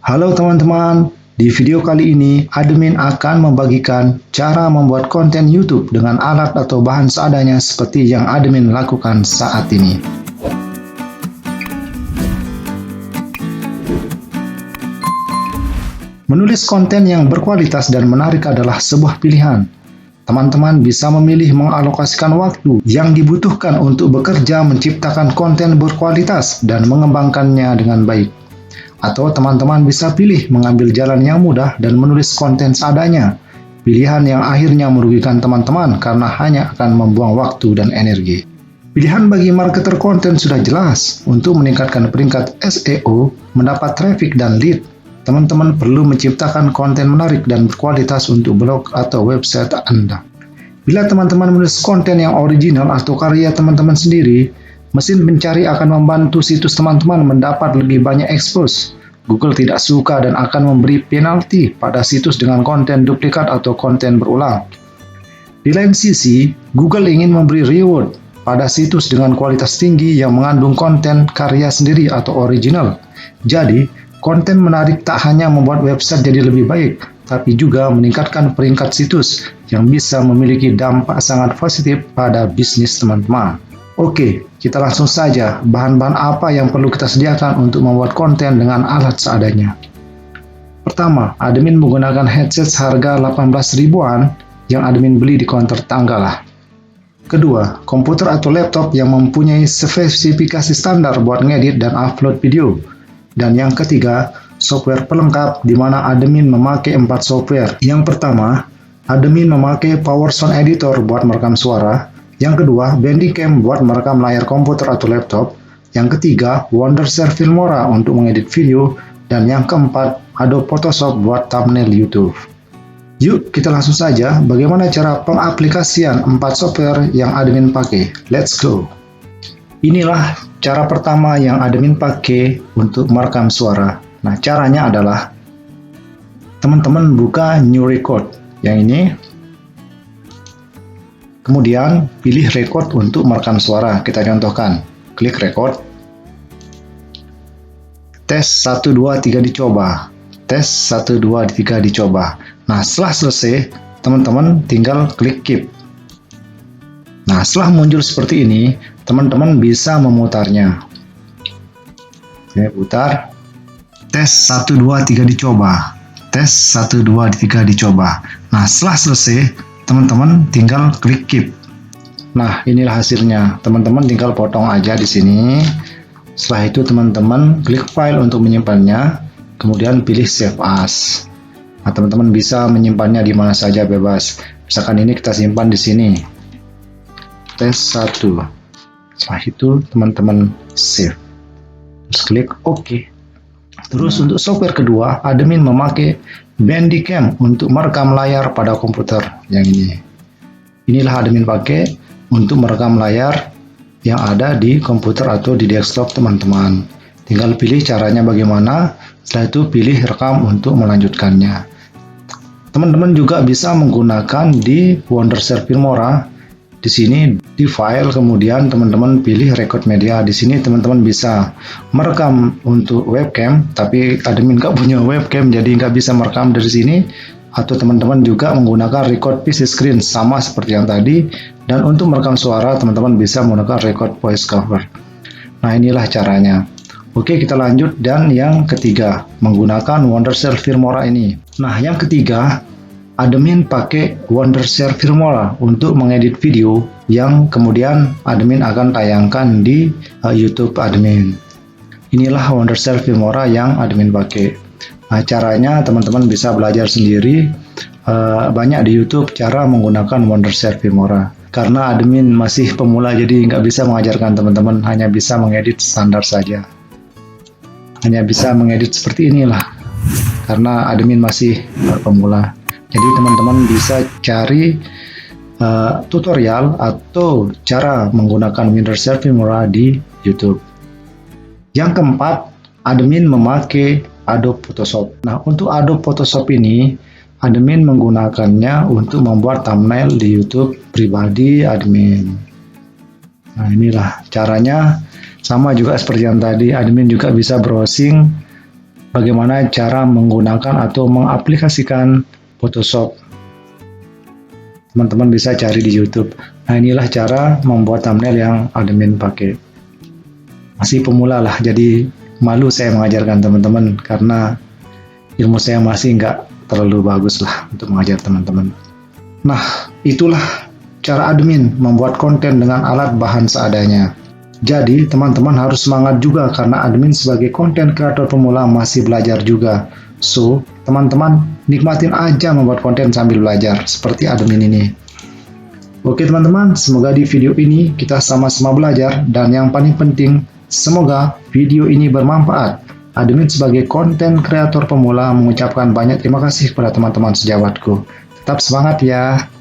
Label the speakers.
Speaker 1: Halo teman-teman, di video kali ini admin akan membagikan cara membuat konten YouTube dengan alat atau bahan seadanya seperti yang admin lakukan saat ini. Menulis konten yang berkualitas dan menarik adalah sebuah pilihan. Teman-teman bisa memilih mengalokasikan waktu yang dibutuhkan untuk bekerja menciptakan konten berkualitas dan mengembangkannya dengan baik. Atau teman-teman bisa pilih mengambil jalan yang mudah dan menulis konten seadanya. Pilihan yang akhirnya merugikan teman-teman karena hanya akan membuang waktu dan energi. Pilihan bagi marketer konten sudah jelas. Untuk meningkatkan peringkat SEO, mendapat traffic dan lead, teman-teman perlu menciptakan konten menarik dan berkualitas untuk blog atau website Anda. Bila teman-teman menulis konten yang original atau karya teman-teman sendiri, mesin pencari akan membantu situs teman-teman mendapat lebih banyak expose. Google tidak suka dan akan memberi penalti pada situs dengan konten duplikat atau konten berulang. Di lain sisi, Google ingin memberi reward pada situs dengan kualitas tinggi yang mengandung konten karya sendiri atau original. Jadi, konten menarik tak hanya membuat website jadi lebih baik, tapi juga meningkatkan peringkat situs yang bisa memiliki dampak sangat positif pada bisnis teman-teman. Oke, kita langsung saja. Bahan-bahan apa yang perlu kita sediakan untuk membuat konten dengan alat seadanya? Pertama, admin menggunakan headset harga 18 ribuan yang admin beli di counter Tanggalah. Kedua, komputer atau laptop yang mempunyai spesifikasi standar buat ngedit dan upload video. Dan yang ketiga, software pelengkap di mana admin memakai 4 software. Yang pertama, admin memakai PowerSound Editor buat merekam suara. Yang kedua, Bandicam buat merekam layar komputer atau laptop. Yang ketiga, Wondershare Filmora untuk mengedit video. Dan yang keempat, Adobe Photoshop buat thumbnail YouTube. Yuk, kita langsung saja bagaimana cara pengaplikasian 4 software yang admin pakai. Let's go! Inilah cara pertama yang admin pakai untuk merekam suara. Nah, caranya adalah teman-teman buka New Record. Yang ini. Kemudian pilih record untuk merekam suara. Kita contohkan. Klik record. Tes 1, 2, 3 dicoba. Tes 1, 2, 3 dicoba. Nah, setelah selesai, teman-teman tinggal klik keep. Nah, setelah muncul seperti ini, teman-teman bisa memutarnya. Oke, putar. Tes 1, 2, 3 dicoba. Tes 1, 2, 3 dicoba. Nah, setelah selesai, teman-teman tinggal klik keep. Nah, inilah hasilnya. Teman-teman tinggal potong aja di sini. Setelah itu teman-teman klik file untuk menyimpannya. Kemudian pilih save as. Nah, teman-teman bisa menyimpannya di mana saja bebas. Misalkan ini kita simpan di sini. Tes 1. Setelah itu teman-teman save. Terus klik OK. Terus untuk software kedua, admin memakai Bandicam untuk merekam layar pada komputer yang ini. Inilah admin pakai untuk merekam layar yang ada di komputer atau di desktop teman-teman. Tinggal pilih caranya bagaimana, setelah itu pilih rekam untuk melanjutkannya. Teman-teman juga bisa menggunakan di Wondershare Filmora. Di sini di file, kemudian teman-teman pilih record media. Di sini teman-teman bisa merekam untuk webcam, tapi admin nggak punya webcam jadi nggak bisa merekam dari sini. Atau teman-teman juga menggunakan record PC screen sama seperti yang tadi. Dan untuk merekam suara teman-teman bisa menggunakan record voice cover. Nah, inilah caranya. Oke, kita lanjut. Dan yang ketiga, menggunakan Wondershare Filmora ini. Nah, yang ketiga, admin pakai Wondershare Filmora untuk mengedit video yang kemudian admin akan tayangkan di YouTube admin. Inilah Wondershare Filmora yang admin pakai. Nah, caranya teman-teman bisa belajar sendiri. Banyak di YouTube cara menggunakan Wondershare Filmora. Karena admin masih pemula jadi nggak bisa mengajarkan teman-teman, hanya bisa mengedit standar saja. Hanya bisa mengedit seperti inilah. Karena admin masih pemula. Jadi teman-teman bisa cari tutorial atau cara menggunakan Wondershare Filmora di YouTube. Yang keempat, admin memakai Adobe Photoshop. Nah, untuk Adobe Photoshop ini, admin menggunakannya untuk membuat thumbnail di YouTube pribadi admin. Nah, inilah caranya. Sama juga seperti yang tadi, admin juga bisa browsing bagaimana cara menggunakan atau mengaplikasikan Photoshop. Teman-teman bisa cari di YouTube. Nah, inilah cara membuat thumbnail yang admin pakai. Masih pemula lah, jadi malu saya mengajarkan teman-teman karena ilmu saya masih nggak terlalu bagus lah untuk mengajar teman-teman. Nah, itulah cara admin membuat konten dengan alat bahan seadanya. Jadi, teman-teman harus semangat juga karena admin sebagai konten kreator pemula masih belajar juga. So, teman-teman nikmatin aja membuat konten sambil belajar, seperti admin ini. Oke teman-teman, semoga di video ini kita sama-sama belajar, dan yang paling penting, semoga video ini bermanfaat. Admin sebagai konten kreator pemula mengucapkan banyak terima kasih kepada teman-teman sejawatku. Tetap semangat ya!